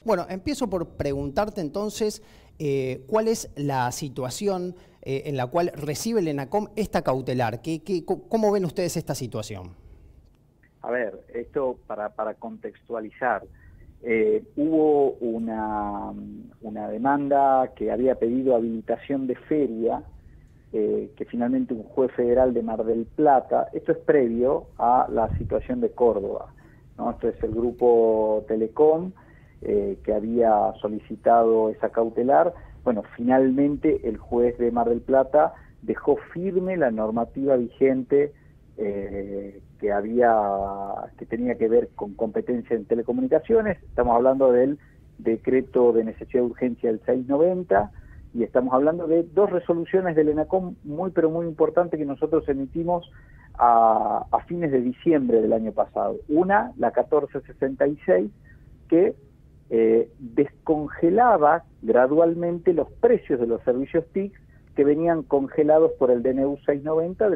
Bueno, empiezo por preguntarte entonces cuál es la situación en la cual recibe el ENACOM esta cautelar. ¿Cómo ven ustedes esta situación? A ver, esto para contextualizar, hubo una demanda que había pedido habilitación de feria, que finalmente un juez federal de Mar del Plata, esto es previo a la situación de Córdoba, ¿no? Esto es el grupo Telecom, que había solicitado esa cautelar. Bueno, finalmente el juez de Mar del Plata dejó firme la normativa vigente que tenía que ver con competencia en telecomunicaciones. Estamos hablando del decreto de necesidad de urgencia del 690 y estamos hablando de dos resoluciones del ENACOM muy pero muy importantes que nosotros emitimos a fines de diciembre del año pasado. Una, la 1466, que descongelaba gradualmente los precios de los servicios TIC que venían congelados por el DNU 690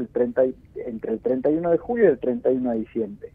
entre el 31 de julio y el 31 de diciembre.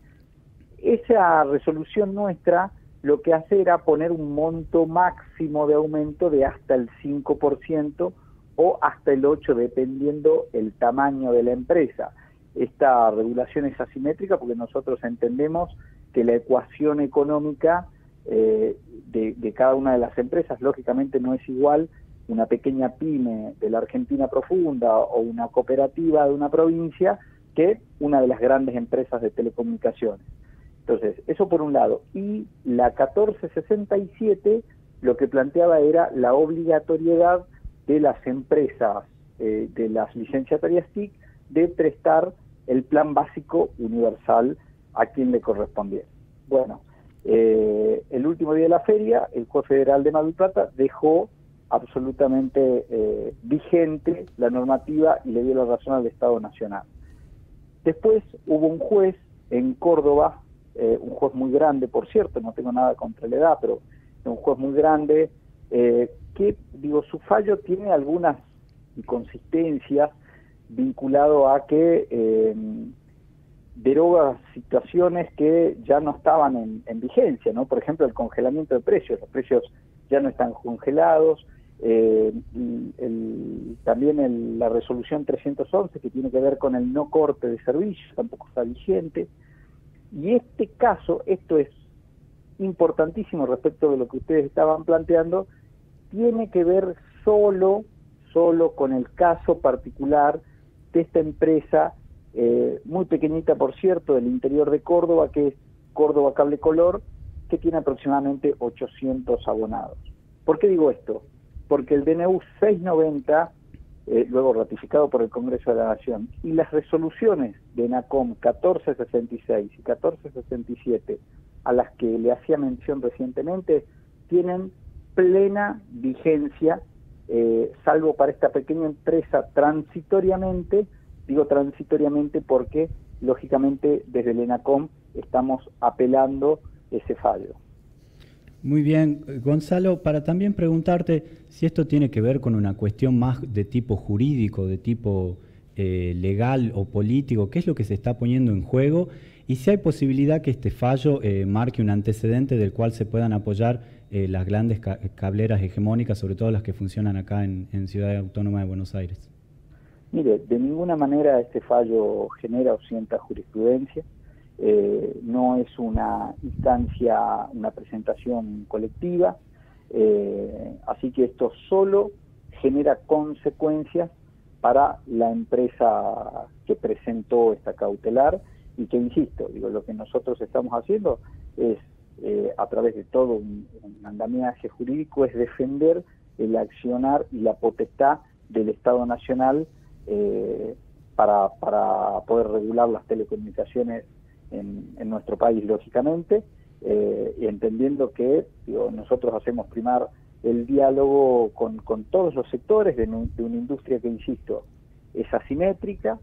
Esa resolución nuestra lo que hace era poner un monto máximo de aumento de hasta el 5% o hasta el 8%, dependiendo el tamaño de la empresa. Esta regulación es asimétrica porque nosotros entendemos que la ecuación económica de cada una de las empresas, lógicamente no es igual una pequeña pyme de la Argentina profunda o una cooperativa de una provincia que una de las grandes empresas de telecomunicaciones. Entonces, eso por un lado. Y la 1467 lo que planteaba era la obligatoriedad de las empresas, de las licenciatarias TIC, de prestar el plan básico universal a quien le correspondiera. Bueno, el último día de la feria, el juez federal de Mar del Plata dejó absolutamente vigente la normativa y le dio la razón al Estado Nacional. Después hubo un juez en Córdoba, un juez muy grande, por cierto, no tengo nada contra la edad, pero un juez muy grande, que, su fallo tiene algunas inconsistencias vinculado a que deroga situaciones que ya no estaban en vigencia, ¿no? Por ejemplo, el congelamiento de precios, los precios ya no están congelados, también la resolución 311 que tiene que ver con el no corte de servicios tampoco está vigente. Y este caso, esto es importantísimo respecto de lo que ustedes estaban planteando, tiene que ver solo con el caso particular de esta empresa, muy pequeñita por cierto, del interior de Córdoba, que es Córdoba Cable Color, que tiene aproximadamente 800 abonados. ¿Por qué digo esto? Porque el DNU 690, luego ratificado por el Congreso de la Nación, y las resoluciones de ENACOM 1466 y 1467, a las que le hacía mención recientemente, tienen plena vigencia, salvo para esta pequeña empresa transitoriamente. Digo transitoriamente porque, lógicamente, desde el ENACOM estamos apelando ese fallo. Muy bien, Gonzalo, para también preguntarte si esto tiene que ver con una cuestión más de tipo jurídico, de tipo legal o político, qué es lo que se está poniendo en juego y si hay posibilidad que este fallo marque un antecedente del cual se puedan apoyar las grandes cableras hegemónicas, sobre todo las que funcionan acá en Ciudad Autónoma de Buenos Aires. Mire, de ninguna manera este fallo genera o sienta jurisprudencia, no es una instancia, una presentación colectiva, así que esto solo genera consecuencias para la empresa que presentó esta cautelar y que, insisto, lo que nosotros estamos haciendo es, a través de todo un andamiaje jurídico, es defender el accionar y la potestad del Estado Nacional para poder regular las telecomunicaciones en nuestro país, lógicamente, y entendiendo que nosotros hacemos primar el diálogo con todos los sectores de una industria que, insisto, es asimétrica,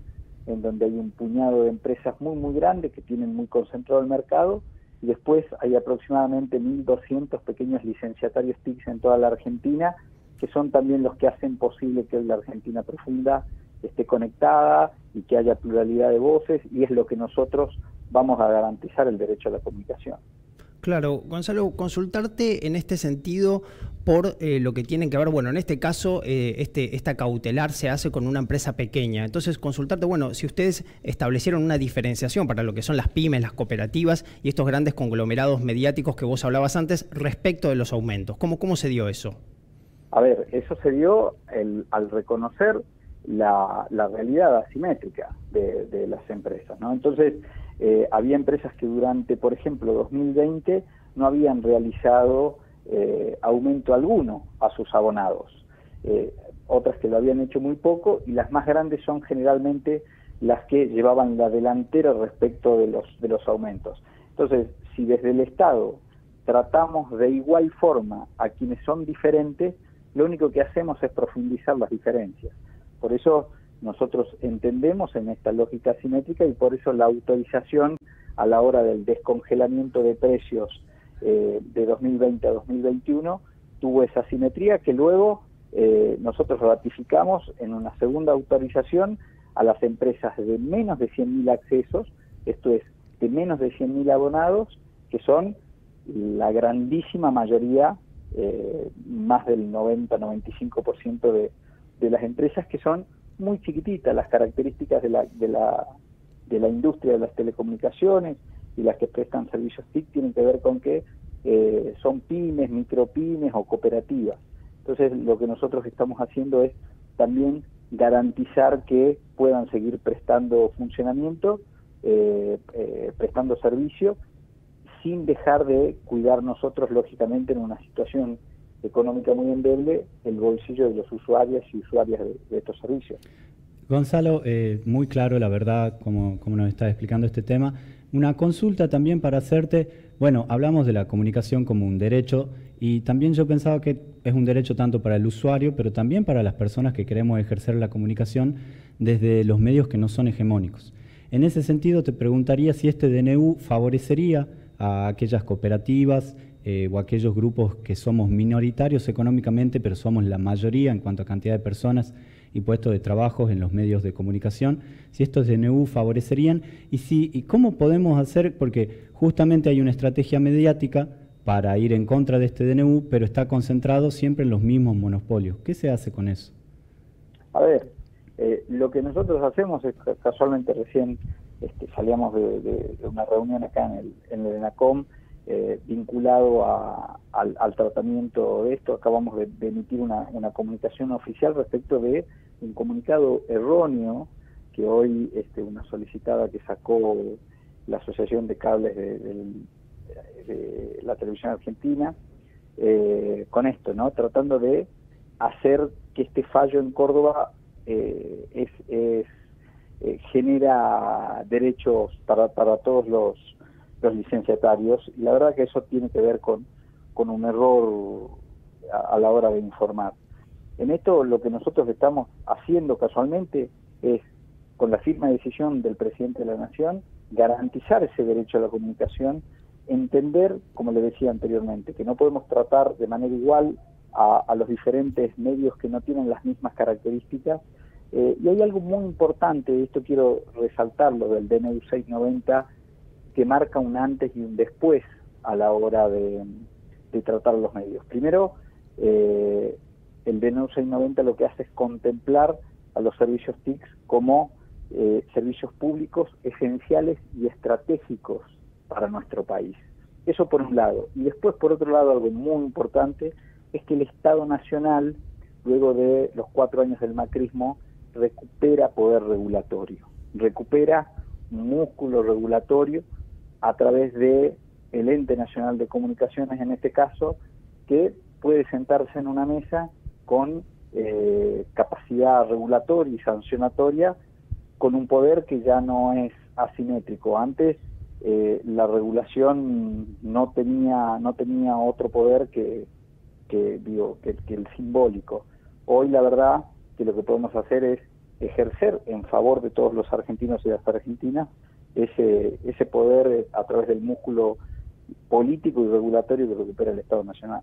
en donde hay un puñado de empresas muy grande que tienen muy concentrado el mercado, y después hay aproximadamente 1.200 pequeños licenciatarios TIC en toda la Argentina, que son también los que hacen posible que la Argentina profunda esté conectada y que haya pluralidad de voces, y es lo que nosotros vamos a garantizar, el derecho a la comunicación. Claro, Gonzalo, consultarte en este sentido por lo que tienen que ver, bueno, en este caso, esta cautelar se hace con una empresa pequeña. Entonces, consultarte, bueno, si ustedes establecieron una diferenciación para lo que son las pymes, las cooperativas y estos grandes conglomerados mediáticos que vos hablabas antes respecto de los aumentos. ¿Cómo se dio eso? A ver, eso se dio al reconocer la realidad asimétrica de las empresas, ¿no? Entonces, había empresas que durante, por ejemplo, 2020 no habían realizado aumento alguno a sus abonados, otras que lo habían hecho muy poco, y las más grandes son generalmente las que llevaban la delantera respecto de los aumentos. Entonces, si desde el Estado tratamos de igual forma a quienes son diferentes, lo único que hacemos es profundizar las diferencias. Por eso nosotros entendemos en esta lógica asimétrica, y por eso la autorización a la hora del descongelamiento de precios de 2020 a 2021 tuvo esa asimetría que luego nosotros ratificamos en una segunda autorización a las empresas de menos de 100.000 accesos, esto es, de menos de 100.000 abonados, que son la grandísima mayoría, más del 90-95% de las empresas, que son muy chiquititas. Las características de la industria de las telecomunicaciones y las que prestan servicios TIC tienen que ver con que son pymes, micropymes o cooperativas. Entonces, lo que nosotros estamos haciendo es también garantizar que puedan seguir prestando funcionamiento, prestando servicio, sin dejar de cuidar nosotros, lógicamente, en una situación económica muy endeble, el bolsillo de los usuarios y usuarias de estos servicios. Gonzalo, muy claro, la verdad, como nos estás explicando este tema. Una consulta también para hacerte, bueno, hablamos de la comunicación como un derecho, y también yo pensaba que es un derecho tanto para el usuario, pero también para las personas que queremos ejercer la comunicación desde los medios que no son hegemónicos. En ese sentido, te preguntaría si este DNU favorecería a aquellas cooperativas o aquellos grupos que somos minoritarios económicamente, pero somos la mayoría en cuanto a cantidad de personas y puestos de trabajo en los medios de comunicación, si estos DNU favorecerían y cómo podemos hacer, porque justamente hay una estrategia mediática para ir en contra de este DNU, pero está concentrado siempre en los mismos monopolios. ¿Qué se hace con eso? A ver, lo que nosotros hacemos es, casualmente recién salíamos de una reunión acá en el ENACOM, vinculado al tratamiento de esto. Acabamos de emitir una comunicación oficial respecto de un comunicado erróneo que hoy una solicitada que sacó la Asociación de Cables de la Televisión Argentina, con esto, ¿no? Tratando de hacer que este fallo en Córdoba genera derechos para todos los licenciatarios, y la verdad que eso tiene que ver con un error a la hora de informar. En esto lo que nosotros estamos haciendo casualmente es, con la firme decisión del presidente de la Nación, garantizar ese derecho a la comunicación, entender, como le decía anteriormente, que no podemos tratar de manera igual a los diferentes medios que no tienen las mismas características. Y hay algo muy importante, esto quiero resaltarlo, del DNU 690, que marca un antes y un después a la hora de tratar los medios. Primero, el DNU 690 lo que hace es contemplar a los servicios TIC como servicios públicos esenciales y estratégicos para nuestro país. Eso por un lado. Y después, por otro lado, algo muy importante es que el Estado Nacional, luego de los 4 años del macrismo, recupera poder regulatorio, recupera un músculo regulatorio a través de el Ente Nacional de Comunicaciones, en este caso, que puede sentarse en una mesa con capacidad regulatoria y sancionatoria, con un poder que ya no es asimétrico. Antes la regulación no tenía otro poder que el simbólico. Hoy la verdad que lo que podemos hacer es ejercer en favor de todos los argentinos y las argentinas ese poder a través del músculo político y regulatorio que recupera el Estado Nacional.